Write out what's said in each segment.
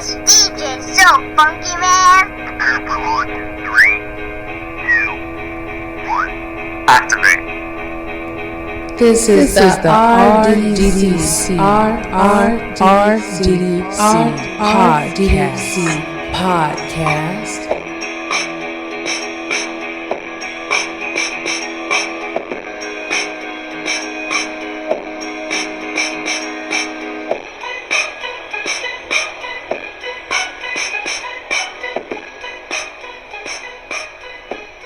This DJ's so funky, man. Activate. This is the RDDC podcast.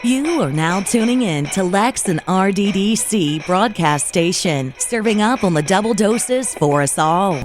You are now tuning in to Lex and RDDC broadcast station, serving up on the double doses for us all.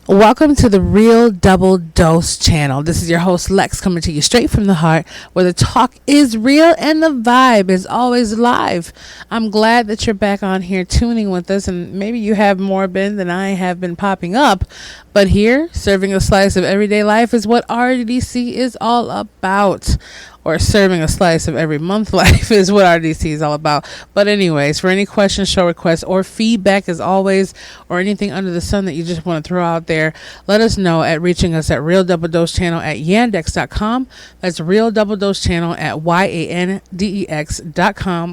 Welcome to the Real Double Dose channel. This is your host Lex, coming to you straight from the heart, where the talk is real and the vibe is always live. I'm glad that you're back on here tuning with us, and maybe you have more been than I have been popping up, but here, serving a slice of everyday life is what RDC is all about. Or serving a slice of every month life is what RDC is all about. But anyways, for any questions, show requests, or feedback as always, or anything under the sun that you just want to throw out there, let us know at reaching us at Real Double Dose Channel at yandex.com. That's Real Double Dose Channel at yandex.com.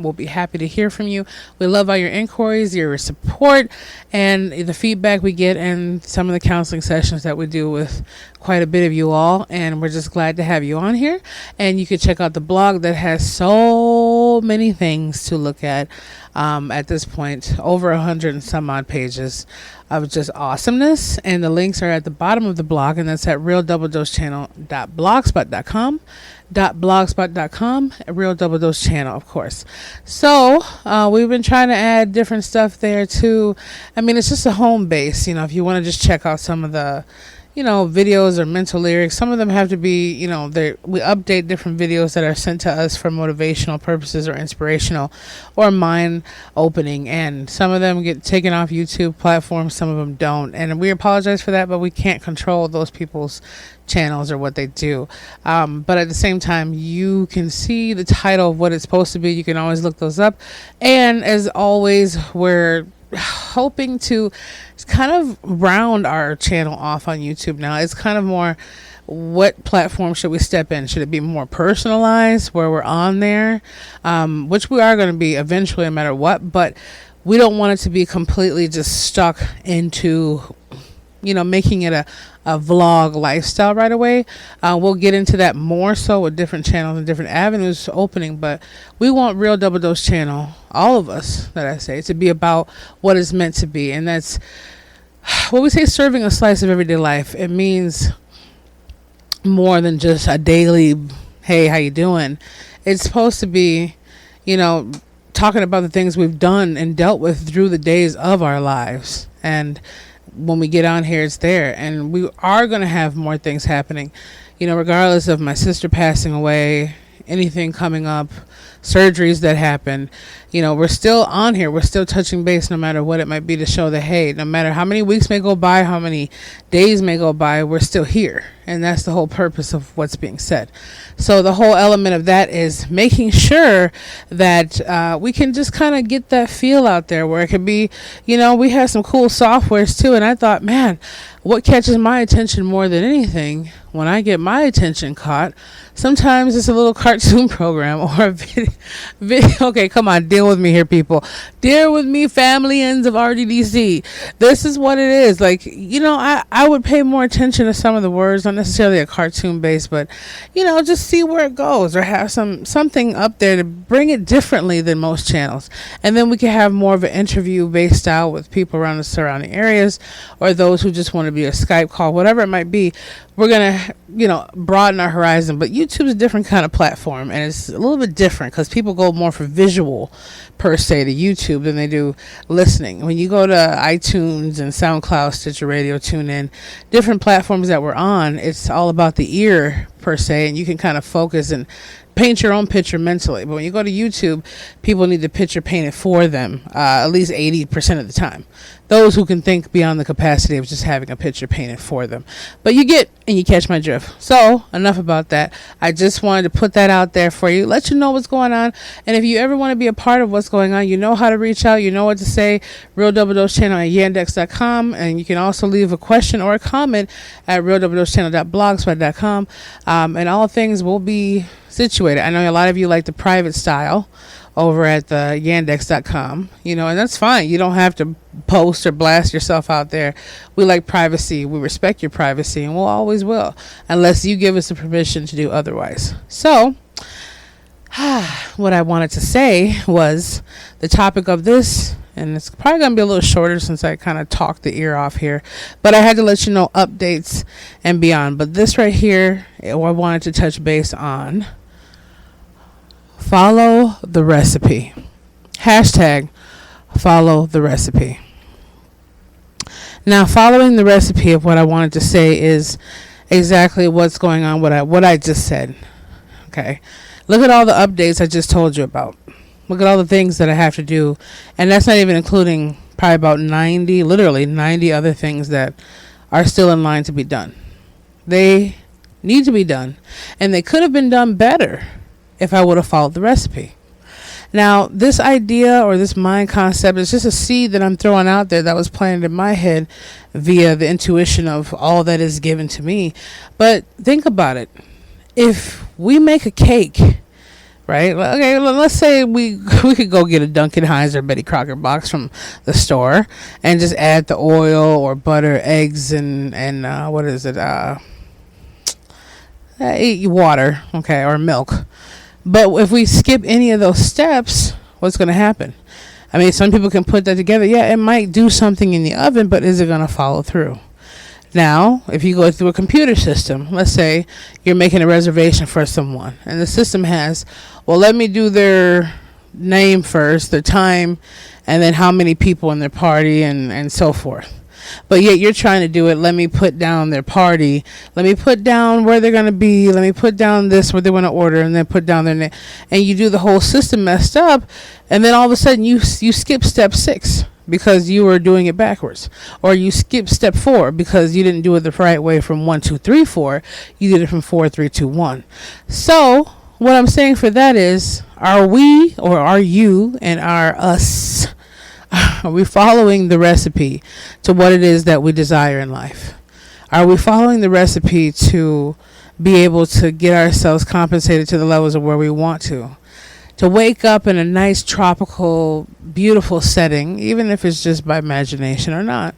We'll be happy to hear from you. We love all your inquiries, your support, and the feedback we get, and some of the counseling sessions that we do with quite a bit of you all. And we're just glad to have you on here. And you can check out the blog that has so many things to look at this point, over 100 and some odd pages of just awesomeness, and the links are at the bottom of the blog, and that's at realdoubledosechannel.blogspot.com, Real Double Dose Channel, of course. So we've been trying to add different stuff there too. I mean, it's just a home base, if you want to just check out some of the videos or mental lyrics. Some of them have to be, we update different videos that are sent to us for motivational purposes or inspirational or mind opening. And some of them get taken off YouTube platforms. Some of them don't. And we apologize for that, but we can't control those people's channels or what they do. But at the same time, you can see the title of what it's supposed to be. You can always look those up. And as always, we're hoping to kind of round our channel off on YouTube now. It's kind of more, what platform should we step in? Should it be more personalized where we're on there, which we are going to be eventually no matter what, but we don't want it to be completely just stuck into making it a vlog lifestyle right away. We'll get into that more so with different channels and different avenues opening, but we want Real Double Dose Channel, all of us that I say, to be about what it's meant to be. And that's when we say serving a slice of everyday life, it means more than just a daily, hey, how you doing? It's supposed to be, talking about the things we've done and dealt with through the days of our lives. And when we get on here, it's there. And we are going to have more things happening, regardless of my sister passing away, anything coming up, surgeries that happen. We're still on here. We're still touching base no matter what it might be, to show that, hey, no matter how many weeks may go by, how many days may go by, we're still here. And that's the whole purpose of what's being said. So the whole element of that is making sure that we can just kind of get that feel out there where it could be, we have some cool softwares too. And I thought, man, what catches my attention more than anything, when I get my attention caught, sometimes it's a little cartoon program or a video. Okay, come on, deal with me here, people. Deal with me, family ends of RDDC. This is what it is. Like, I would pay more attention to some of the words, not necessarily a cartoon base, but, just see where it goes, or have something up there to bring it differently than most channels. And then we can have more of an interview based out with people around the surrounding areas, or those who just want to be a Skype call, whatever it might be. We're going to, broaden our horizon. But YouTube's a different kind of platform, and it's a little bit different because people go more for visual, per se, to YouTube than they do listening. When you go to iTunes and SoundCloud, Stitcher Radio, TuneIn, different platforms that we're on, it's all about the ear, per se, and you can kind of focus and paint your own picture mentally. But when you go to YouTube, people need the picture painted for them, at least 80% of the time. Those who can think beyond the capacity of just having a picture painted for them. But you get and you catch my drift. So enough about that. I just wanted to put that out there for you, let you know what's going on. And if you ever want to be a part of what's going on, you know how to reach out, you know what to say. Real Double Dose Channel at yandex.com, and you can also leave a question or a comment at realdoubledosechannel.blogspot.com. And all things will be situated. I know a lot of you like the private style over at the yandex.com, and that's fine. You don't have to post or blast yourself out there. We like privacy. We respect your privacy, and we'll always will, unless you give us the permission to do otherwise. So, what I wanted to say was the topic of this, and it's probably going to be a little shorter since I kind of talked the ear off here, but I had to let you know updates and beyond. But this right here, I wanted to touch base on. Follow the recipe. Hashtag follow the recipe. Now, following the recipe of what I wanted to say is exactly what's going on, what I just said. Okay. Look at all the updates I just told you about. Look at all the things that I have to do. And that's not even including probably about 90 other things that are still in line to be done. They need to be done. And they could have been done better if I would have followed the recipe. Now, this idea or this mind concept is just a seed that I'm throwing out there that was planted in my head via the intuition of all that is given to me. But think about it. If we make a cake, right? Okay, let's say we could go get a Duncan Hines or Betty Crocker box from the store and just add the oil or butter, eggs, and what is it? Water, okay, or milk. But if we skip any of those steps, what's going to happen? I mean, some people can put that together. Yeah, it might do something in the oven, but is it going to follow through? Now, if you go through a computer system, let's say you're making a reservation for someone, and the system has, well, let me do their name first, their time, and then how many people in their party, and so forth. But yet you're trying to do it. Let me put down their party. Let me put down where they're going to be. Let me put down this, what they want to order, and then put down their name. And you do the whole system messed up. And then all of a sudden you skip step 6 because you were doing it backwards. Or you skip step 4 because you didn't do it the right way from 1, 2, 3, 4. You did it from 4, 3, 2, 1. So what I'm saying for that is, are we, or are you, and are us, are we following the recipe to what it is that we desire in life? Are we following the recipe to be able to get ourselves compensated to the levels of where we want to? To wake up in a nice, tropical, beautiful setting, even if it's just by imagination or not.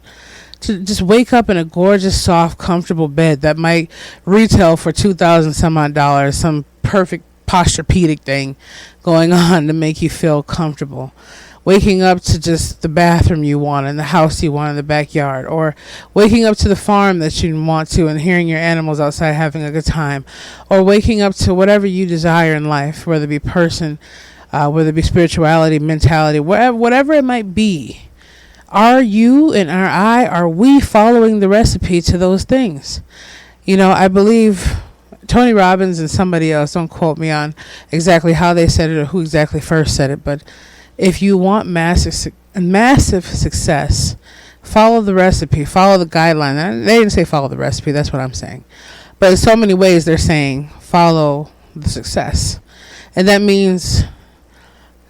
To just wake up in a gorgeous, soft, comfortable bed that might retail for $2,000 some odd dollars, some perfect Posturepedic thing going on to make you feel comfortable. Waking up to just the bathroom you want and the house you want in the backyard, or waking up to the farm that you want to and hearing your animals outside having a good time, or waking up to whatever you desire in life, whether it be person, whether it be spirituality, mentality, whatever it might be. Are you and are we following the recipe to those things? I believe Tony Robbins and somebody else, don't quote me on exactly how they said it or who exactly first said it, but if you want massive success, follow the recipe, follow the guideline. They didn't say follow the recipe, that's what I'm saying. But in so many ways they're saying follow the success. And that means,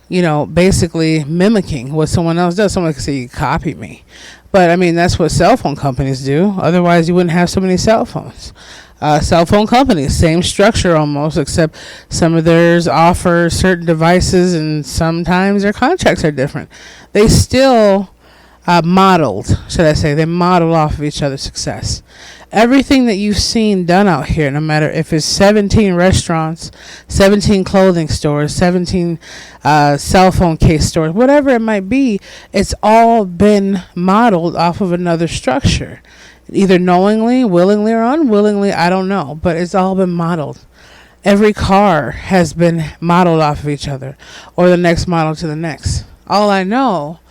basically mimicking what someone else does. Someone can say, you copy me. But, that's what cell phone companies do. Otherwise, you wouldn't have so many cell phones. Cell phone companies, same structure almost, except some of theirs offer certain devices and sometimes their contracts are different. They still modeled, should I say, they model off of each other's success. Everything that you've seen done out here, no matter if it's 17 restaurants, 17 clothing stores, 17 cell phone case stores, whatever it might be, it's all been modeled off of another structure. Either knowingly, willingly, or unwillingly, I don't know, but it's all been modeled. Every car has been modeled off of each other, or the next model to the next. All I know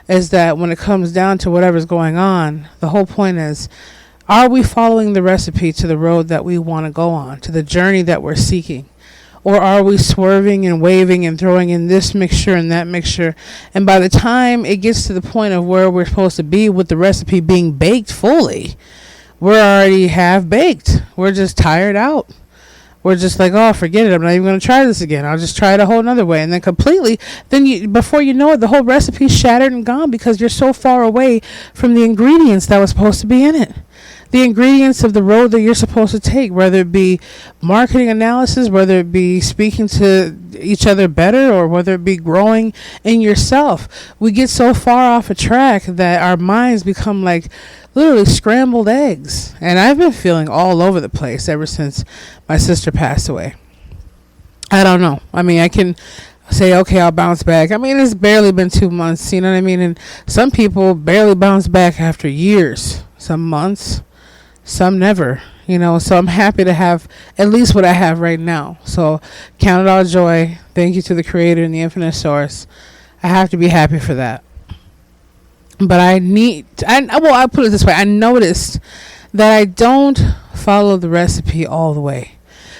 is that when it comes down to whatever's going on, the whole point is, are we following the recipe to the road that we want to go on, to the journey that we're seeking? Or are we swerving and waving and throwing in this mixture and that mixture? And by the time it gets to the point of where we're supposed to be with the recipe being baked fully, we're already half baked. We're just tired out. We're just like, oh, forget it. I'm not even going to try this again. I'll just try it a whole nother way. And then completely, before you know it, the whole recipe's shattered and gone because you're so far away from the ingredients that was supposed to be in it. The ingredients of the road that you're supposed to take, whether it be marketing analysis, whether it be speaking to each other better, or whether it be growing in yourself. We get so far off a track that our minds become like literally scrambled eggs. And I've been feeling all over the place ever since my sister passed away. I don't know. I mean, I can say, okay, I'll bounce back. I mean, it's barely been 2 months, you know what I mean? And some people barely bounce back after years, some months, some never, you know. So I'm happy to have at least what I have right now. So count it all joy. Thank you to the Creator and the infinite source. I have to be happy for that. But I put it this way. I noticed that I don't follow the recipe all the way.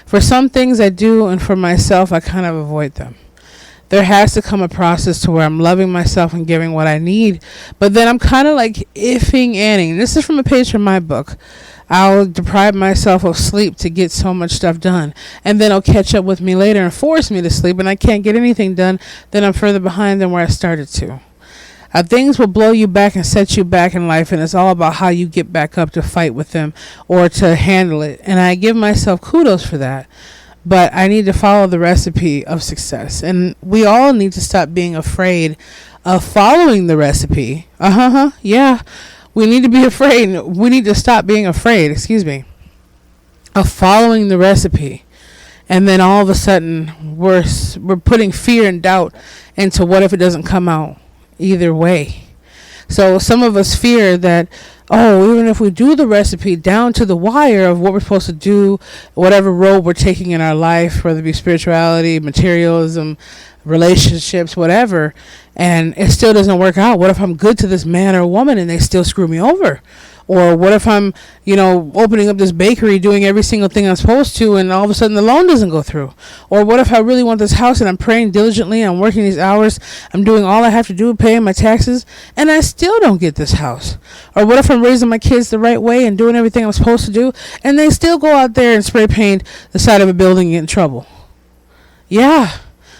For some things I do, and for myself, I kind of avoid them. There has to come a process to where I'm loving myself and giving what I need. But then I'm kind of like iffing Annie. This is from a page from my book. I'll deprive myself of sleep to get so much stuff done. And then it'll catch up with me later and force me to sleep. And I can't get anything done. Then I'm further behind than where I started to. Things will blow you back and set you back in life. And it's all about how you get back up to fight with them or to handle it. And I give myself kudos for that. But I need to follow the recipe of success. And we all need to stop being afraid of following the recipe. Yeah. We need to be afraid. We need to stop being afraid, of following the recipe. And then all of a sudden, we're putting fear and doubt into what if it doesn't come out either way. So some of us fear that, even if we do the recipe down to the wire of what we're supposed to do, whatever road we're taking in our life, whether it be spirituality, materialism, relationships, whatever, and it still doesn't work out. What if I'm good to this man or woman and they still screw me over? Or what if I'm, opening up this bakery, doing every single thing I'm supposed to, and all of a sudden the loan doesn't go through? Or what if I really want this house and I'm praying diligently, I'm working these hours, I'm doing all I have to do, paying my taxes, and I still don't get this house? Or what if I'm raising my kids the right way and doing everything I'm supposed to do, and they still go out there and spray paint the side of a building and get in trouble? Yeah.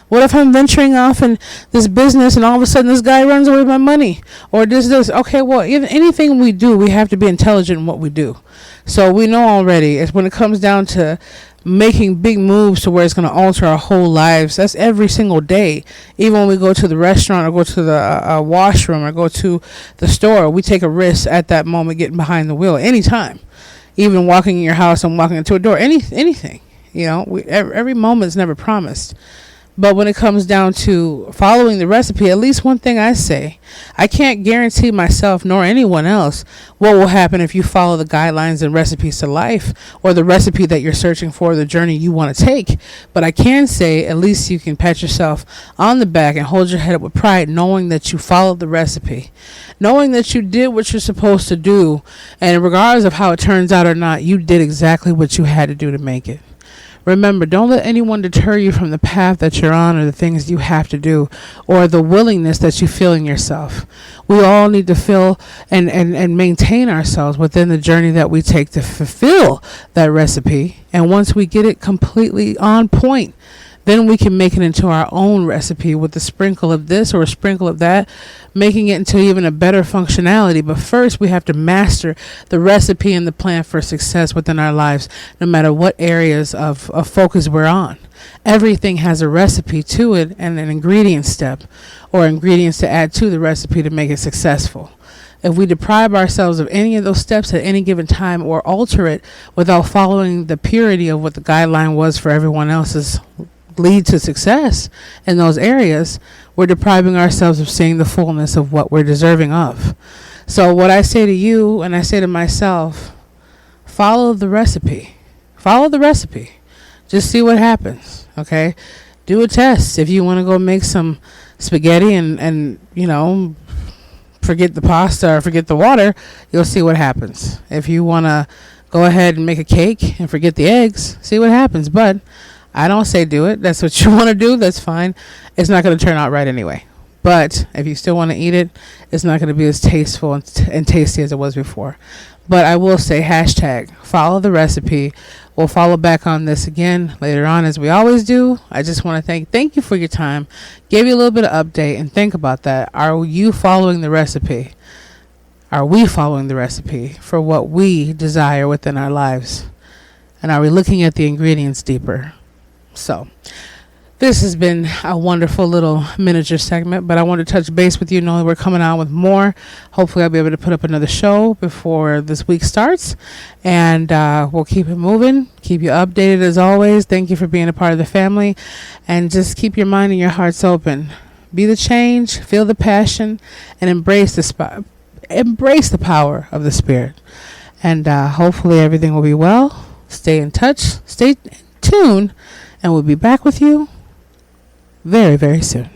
What if I'm venturing off in this business and all of a sudden this guy runs away with my money? Or this. Okay, well, anything we do, we have to be intelligent in what we do. So we know already, when it comes down to making big moves to where it's going to alter our whole lives, that's every single day. Even when we go to the restaurant or go to the washroom or go to the store, we take a risk at that moment getting behind the wheel anytime. Even walking in your house and walking into a door, anything. Every moment is never promised. But when it comes down to following the recipe, at least one thing I say, I can't guarantee myself nor anyone else what will happen if you follow the guidelines and recipes to life, or the recipe that you're searching for, the journey you want to take. But I can say at least you can pat yourself on the back and hold your head up with pride, knowing that you followed the recipe, knowing that you did what you're supposed to do. And regardless of how it turns out or not, you did exactly what you had to do to make it. Remember, don't let anyone deter you from the path that you're on, or the things you have to do, or the willingness that you feel in yourself. We all need to feel and maintain ourselves within the journey that we take to fulfill that recipe. And once we get it completely on point, then we can make it into our own recipe with a sprinkle of this or a sprinkle of that, making it into even a better functionality. But first, we have to master the recipe and the plan for success within our lives, no matter what areas of focus we're on. Everything has a recipe to it and an ingredient step, or ingredients to add to the recipe to make it successful. If we deprive ourselves of any of those steps at any given time, or alter it without following the purity of what the guideline was for everyone else's lead to success in those areas, we're depriving ourselves of seeing the fullness of what we're deserving of. So what I say to you, and I say to myself, follow the recipe. Follow the recipe. Just see what happens. Okay? Do a test. If you want to go make some spaghetti and forget the pasta or forget the water, you'll see what happens. If you want to go ahead and make a cake and forget the eggs, see what happens. But I don't say do it. That's what you want to do. That's fine. It's not going to turn out right anyway. But if you still want to eat it, it's not going to be as tasteful and tasty as it was before. But I will say hashtag follow the recipe. We'll follow back on this again later on as we always do. I just want to thank you for your time. Give you a little bit of update and think about that. Are you following the recipe? Are we following the recipe for what we desire within our lives? And are we looking at the ingredients deeper? So this has been a wonderful little miniature segment, but I want to touch base with you knowing we're coming on with more. Hopefully I'll be able to put up another show before this week starts, and we'll keep it moving, keep you updated as always. Thank you for being a part of the family, and just keep your mind and your hearts open. Be the change, feel the passion, and embrace the power of the Spirit. And hopefully everything will be well. Stay in touch, stay tuned, and we'll be back with you very, very soon.